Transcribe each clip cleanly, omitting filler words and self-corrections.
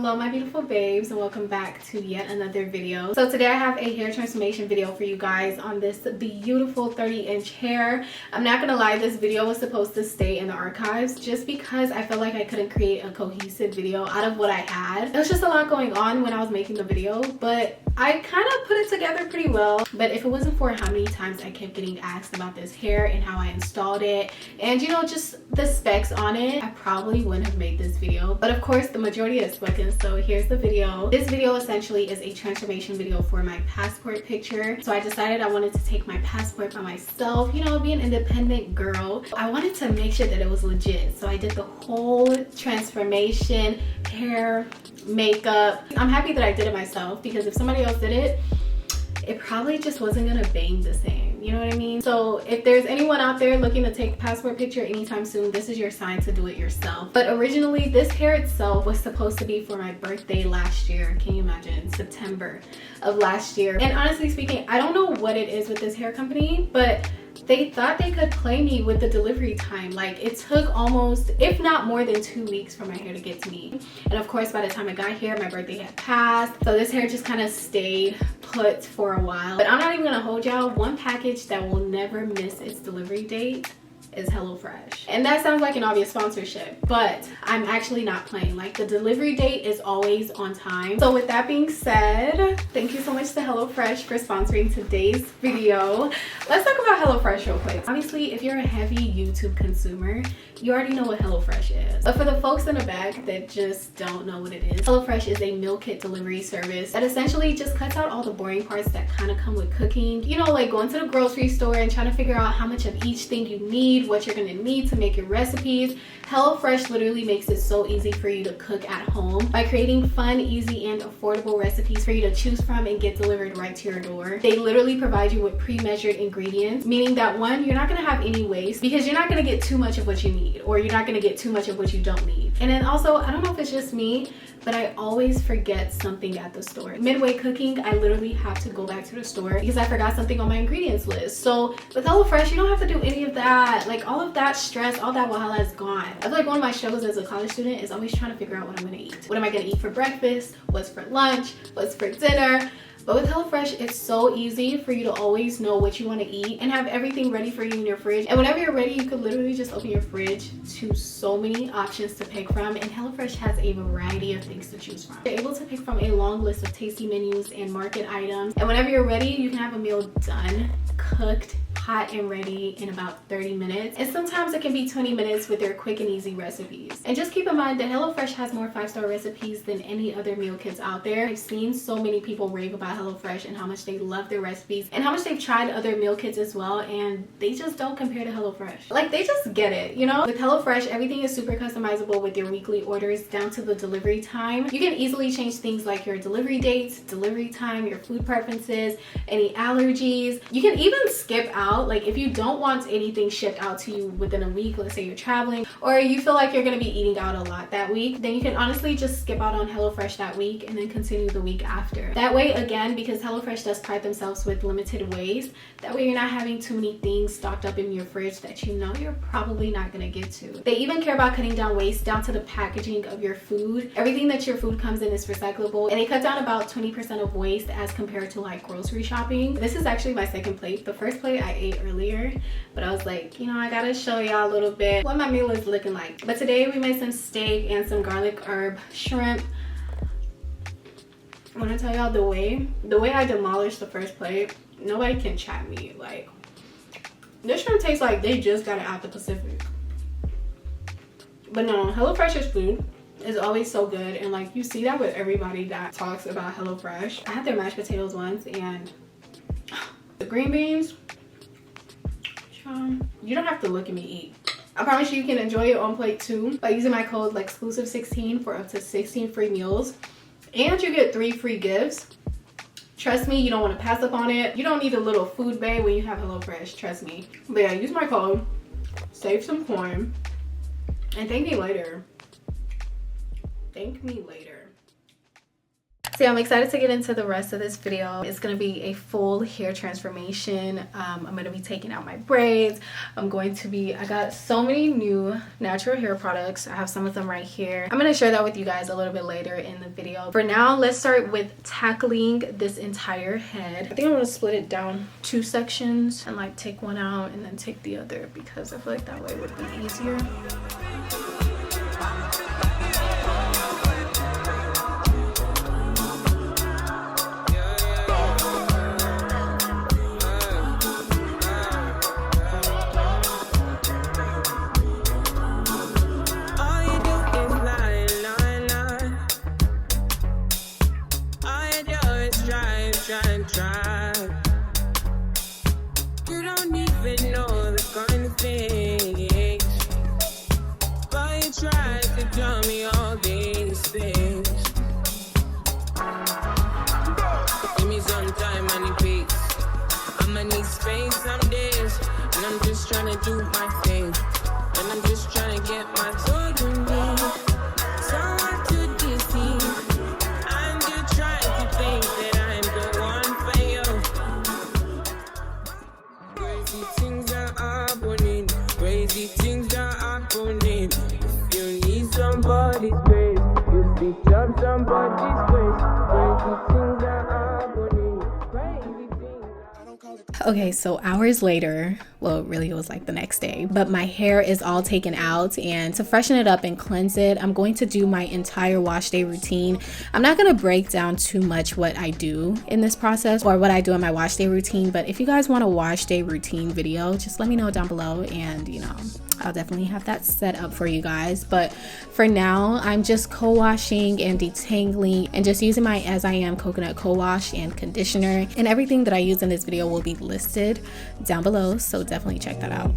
Hello my beautiful babes, and welcome back to yet another video. So today I have a hair transformation video for you guys on this beautiful 30-inch hair. I'm not gonna lie, this video was supposed to stay in the archives just because I felt like I couldn't create a cohesive video out of what I had. There was just a lot going on when I was making the video, but I kind of put it together pretty well. But if it wasn't for how many times I kept getting asked about this hair and how I installed it and, you know, just the specs on it, I probably wouldn't have made this video. But of course the majority has spoken, so here's the video. This video essentially is a transformation video for my passport picture. So I decided I wanted to take my passport by myself, you know, be an independent girl. I wanted to make sure that it was legit, so I did the whole transformation, hair, makeup. I'm happy that I did it myself, because if somebody else did it, it probably just wasn't gonna bang the same, you know what I mean? So if there's anyone out there looking to take a passport picture anytime soon, this is your sign to do it yourself. But originally this hair itself was supposed to be for my birthday last year. Can you imagine? September of last year. And honestly speaking, I don't know what it is with this hair company, but they thought they could play me with the delivery time. Like, it took almost, if not more than 2 weeks for my hair to get to me. And of course, by the time I got here, my birthday had passed. So this hair just kind of stayed put for a while. But I'm not even gonna hold y'all. One package that will never miss its delivery date is HelloFresh. And that sounds like an obvious sponsorship, but I'm actually not playing. Like, the delivery date is always on time. So with that being said, thank you so much to HelloFresh for sponsoring today's video. Let's talk about HelloFresh real quick. Obviously, if you're a heavy YouTube consumer, you already know what HelloFresh is. But for the folks in the back that just don't know what it is, HelloFresh is a meal kit delivery service that essentially just cuts out all the boring parts that kind of come with cooking. You know, like going to the grocery store and trying to figure out how much of each thing you need, what you're gonna need to make your recipes. HelloFresh literally makes it so easy for you to cook at home by creating fun, easy, and affordable recipes for you to choose from and get delivered right to your door. They literally provide you with pre-measured ingredients, meaning that one, you're not gonna have any waste because you're not gonna get too much of what you need, or you're not gonna get too much of what you don't need. And then also, I don't know if it's just me, but I always forget something at the store. Midway cooking, I literally have to go back to the store because I forgot something on my ingredients list. So with HelloFresh, you don't have to do any of that. Like, all of that stress, all that wahala is gone. I feel like one of my struggles as a college student is always trying to figure out what I'm gonna eat. What am I gonna eat for breakfast? What's for lunch? What's for dinner? But with HelloFresh, it's so easy for you to always know what you want to eat and have everything ready for you in your fridge. And whenever you're ready, you could literally just open your fridge to so many options to pick from. And HelloFresh has a variety of things to choose from. You're able to pick from a long list of tasty menus and market items. And whenever you're ready, you can have a meal done, cooked, hot and ready in about 30 minutes. And sometimes it can be 20 minutes with their quick and easy recipes. And just keep in mind that HelloFresh has more 5-star recipes than any other meal kits out there. I've seen so many people rave about HelloFresh and how much they love their recipes and how much they've tried other meal kits as well, and they just don't compare to HelloFresh. Like, they just get it, you know? With HelloFresh, everything is super customizable with your weekly orders down to the delivery time. You can easily change things like your delivery dates, delivery time, your food preferences, any allergies. You can even skip out. Like, if you don't want anything shipped out to you within a week, let's say you're traveling, or you feel like you're going to be eating out a lot that week, then you can honestly just skip out on HelloFresh that week and then continue the week after. That way, again, because HelloFresh does pride themselves with limited waste, that way you're not having too many things stocked up in your fridge that you know you're probably not going to get to. They even care about cutting down waste down to the packaging of your food. Everything that your food comes in is recyclable, and they cut down about 20% of waste as compared to like grocery shopping. This is actually my second plate. The first plate I ate earlier, but I was like, you know, I gotta show y'all a little bit what my meal is looking like. But today we made some steak and some garlic herb shrimp. I want to tell y'all the way I demolished the first plate, nobody can chat me. Like, this shrimp tastes like they just got it out the Pacific. But no, HelloFresh's food is always so good, and like, you see that with everybody that talks about HelloFresh. I had their mashed potatoes once, and the green beans, you don't have to look at me eat. I promise you can enjoy it on plate 2 by using my code exclusive16 for up to 16 free meals, and you get 3 free gifts. Trust me, you don't want to pass up on it. You don't need a little food bay when you have HelloFresh, trust me. But yeah, use my code, save some coin, and thank me later. Thank me later. So yeah, I'm excited to get into the rest of this video. It's gonna be a full hair transformation. I'm gonna be taking out my braids. I got so many new natural hair products. I have some of them right here. I'm gonna share that with you guys a little bit later in the video. For now, let's start with tackling this entire head. I think I'm gonna split it down 2 sections and like take one out and then take the other, because I feel like that way would be easier. You don't even know the kind of things, but you try to tell me all these things. Give me some time, I need peace. I'ma need space some days, and I'm just trying to do my thing, and I'm just trying to get my soul to me. So hard to deceive, and you try to think that I'm the one for you. Crazy things are happening, crazy things are happening. If you need somebody's grace, you pick up somebody's grace. Crazy things are happening, crazy things. Okay, so hours later, well, really it was like the next day, but my hair is all taken out, and to freshen it up and cleanse it, I'm going to do my entire wash day routine. I'm not going to break down too much what I do in this process or what I do in my wash day routine, but if you guys want a wash day routine video, just let me know down below, and you know, I'll definitely have that set up for you guys. But for now, I'm just co-washing and detangling and just using my As I Am coconut co-wash and conditioner, and everything that I use in this video will be listed down below, so definitely check that out.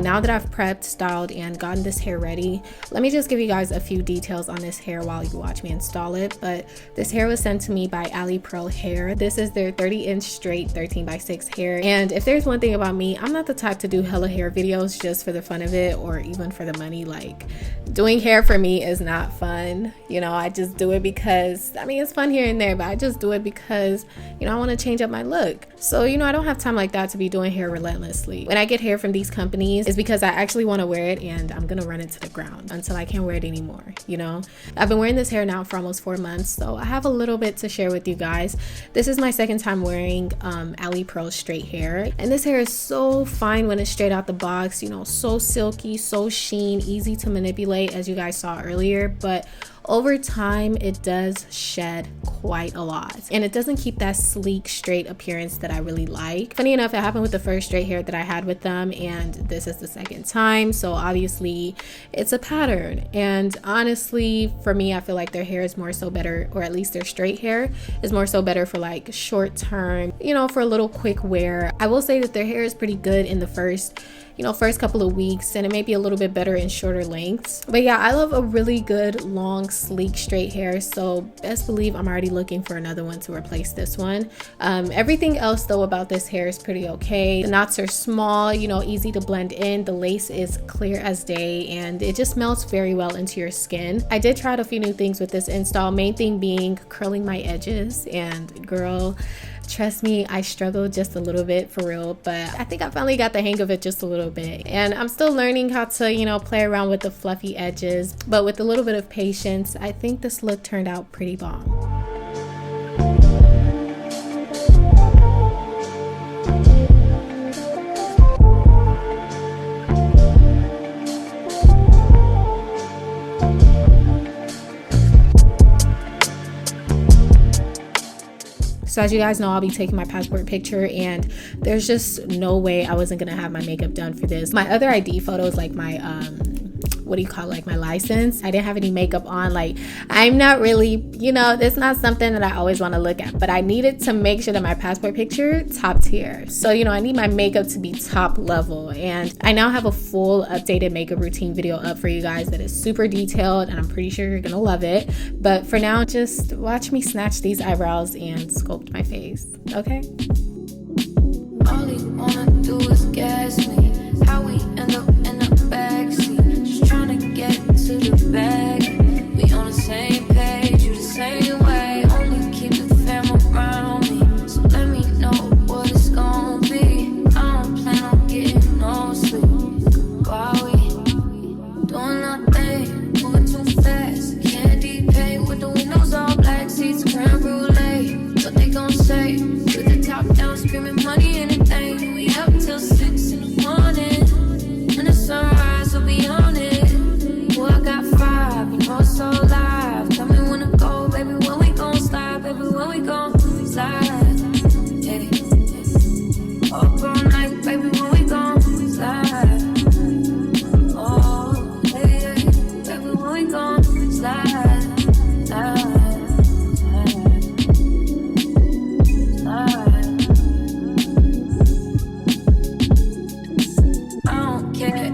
now that I've prepped, styled, and gotten this hair ready, let me just give you guys a few details on this hair while you watch me install it. But this hair was sent to me by Ali Pearl Hair. This is their 30-inch straight 13x6 hair. And if there's one thing about me, I'm not the type to do hella hair videos just for the fun of it or even for the money. Like, doing hair for me is not fun. You know, I just do it because, I mean, it's fun here and there, but I just do it because, you know, I want to change up my look. So, you know, I don't have time like that to be doing hair relentlessly. When I get hair from these companies, it's because I actually want to wear it and I'm gonna run it to the ground until I can't wear it anymore, you know? I've been wearing this hair now for almost 4 months, so I have a little bit to share with you guys. This is my second time wearing Ali Pearl straight hair, and this hair is so fine when it's straight out the box, you know, so silky, so sheen, easy to manipulate, as you guys saw earlier. But over time, it does shed quite a lot, and it doesn't keep that sleek, straight appearance that I really like. Funny enough, it happened with the first straight hair that I had with them, and this is the second time, so obviously it's a pattern. And honestly, for me, I feel like their hair is more so better, or at least their straight hair is more so better for like short term, you know, for a little quick wear. I will say that their hair is pretty good in the first couple of weeks, and it may be a little bit better in shorter lengths. But yeah, I love a really good, long, sleek, straight hair, so best believe I'm already looking for another one to replace this one. Everything else though about this hair is pretty okay. The knots are small, you know, easy to blend in. The lace is clear as day, and it just melts very well into your skin. I did try out a few new things with this install, main thing being curling my edges, and girl, trust me, I struggled just a little bit, for real, but I think I finally got the hang of it just a little bit. And I'm still learning how to, you know, play around with the fluffy edges, but with a little bit of patience, I think this look turned out pretty bomb. So as you guys know, I'll be taking my passport picture, and there's just no way I wasn't gonna have my makeup done for this. My other ID photos, like my what do you call it, like my license, I didn't have any makeup on. Like, I'm not really, you know, it's not something that I always want to look at, but I needed to make sure that my passport picture top tier. So, you know, I need my makeup to be top level, and I now have a full updated makeup routine video up for you guys that is super detailed, and I'm pretty sure you're gonna love it. But for now, just watch me snatch these eyebrows and sculpt my face, okay? All you wanna do is guess me. How we end up in the backseat, just trying to get to the bag. We on the same page, you the same way. Only keep the fam around me, so let me know what it's gonna be. I don't plan on getting no sleep. While we doing nothing, moving too fast. Candy paint with the windows all black, seats creme brulee. What they gon' say? With the top down, screaming money, anything. We up till 6 in the morning. When the sunrise, we'll be on it. Boy, I got 5, you know it's so live. Tell me when to go, baby, when we gon' slide, baby, when we gon' slide. Hey, up all night, baby, when we gon' slide. Oh, hey, baby, when we gon' slide, slide.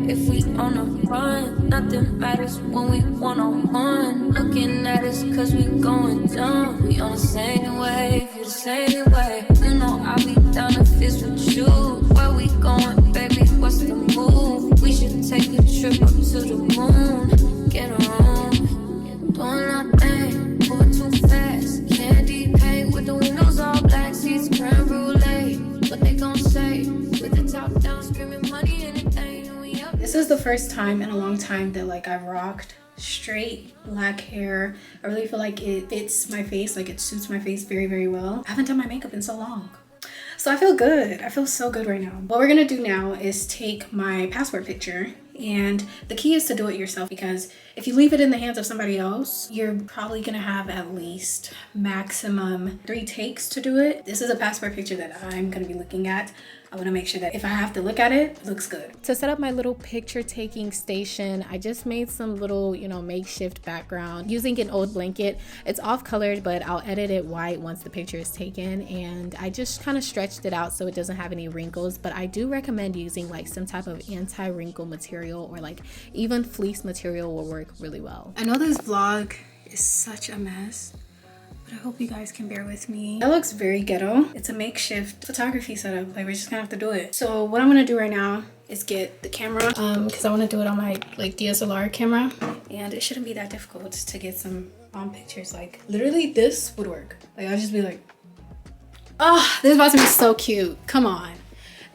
If we on a run, nothing matters when we one-on-one. Looking at us cause we going dumb. We on the same wave, you the same way. You know I'll be down if it's with you. Where we going, baby, what's the move? We should take a trip up to the moon. Get a room, doing nothing, moving too fast. Candy paint with the windows all black, seats creme brulee. What they gon' say, with the top down, screaming money, anything. This is the first time in a long time that like I've rocked straight black hair. I really feel like it fits my face, like it suits my face very, very well. I haven't done my makeup in so long, so I feel good. I feel so good right now. What we're gonna do now is take my passport picture, and the key is to do it yourself, because if you leave it in the hands of somebody else, you're probably gonna have at least maximum 3 takes to do it. This is a passport picture that I'm gonna be looking at. I want to make sure that if I have to look at it, it looks good. To set up my little picture taking station, I just made some little, you know, makeshift background using an old blanket. It's off colored, but I'll edit it white once the picture is taken. And I just kind of stretched it out so it doesn't have any wrinkles, but I do recommend using like some type of anti-wrinkle material, or like even fleece material will work really well. I know this vlog is such a mess, but I hope you guys can bear with me. That looks very ghetto. It's a makeshift photography setup. Like, we're just gonna have to do it. So what I'm gonna do right now is get the camera, because I want to do it on my like DSLR camera, and it shouldn't be that difficult to get some bomb pictures. Like, literally this would work. Like, I'll just be like, oh, this is about to be so cute. Come on.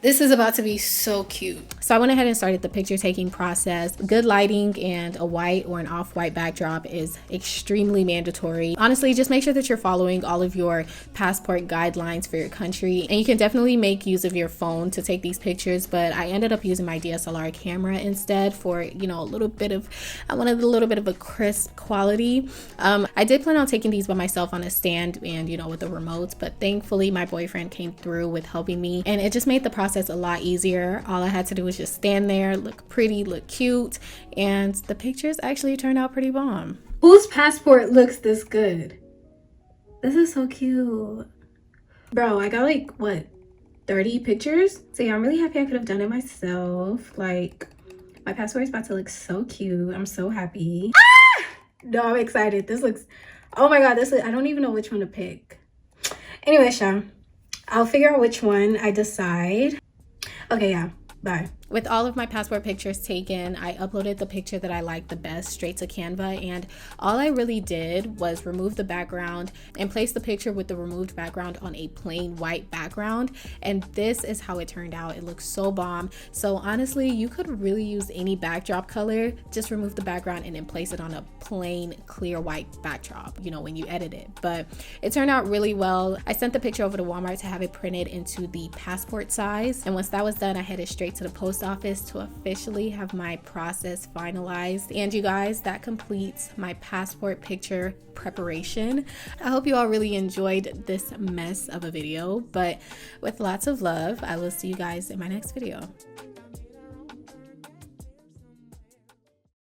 This is about to be so cute. So I went ahead and started the picture taking process. Good lighting and a white or an off-white backdrop is extremely mandatory. Honestly, just make sure that you're following all of your passport guidelines for your country. And you can definitely make use of your phone to take these pictures, but I ended up using my DSLR camera instead for, you know, I wanted a little bit of a crisp quality. I did plan on taking these by myself on a stand and, you know, with the remote, but thankfully my boyfriend came through with helping me, and it just made the process a lot easier. All I had to do was just stand there, look pretty, look cute, and the pictures actually turned out pretty bomb. Whose passport looks this good? This is so cute. Bro, I got like, what, 30 pictures? So yeah, I'm really happy I could have done it myself. Like, my passport is about to look so cute. I'm so happy. Ah! No, I'm excited. This looks, oh my God, I don't even know which one to pick. Anyway, Sha, I'll figure out which one I decide. Okay, yeah, bye. With all of my passport pictures taken, I uploaded the picture that I liked the best straight to Canva, and all I really did was remove the background and place the picture with the removed background on a plain white background, and this is how it turned out. It looks so bomb. So honestly, you could really use any backdrop color. Just remove the background and then place it on a plain clear white backdrop, you know, when you edit it. But it turned out really well. I sent the picture over to Walmart to have it printed into the passport size, and once that was done, I headed straight to the post office to officially have my process finalized. And you guys, that completes my passport picture preparation. I hope you all really enjoyed this mess of a video, but with lots of love, I will see you guys in my next video.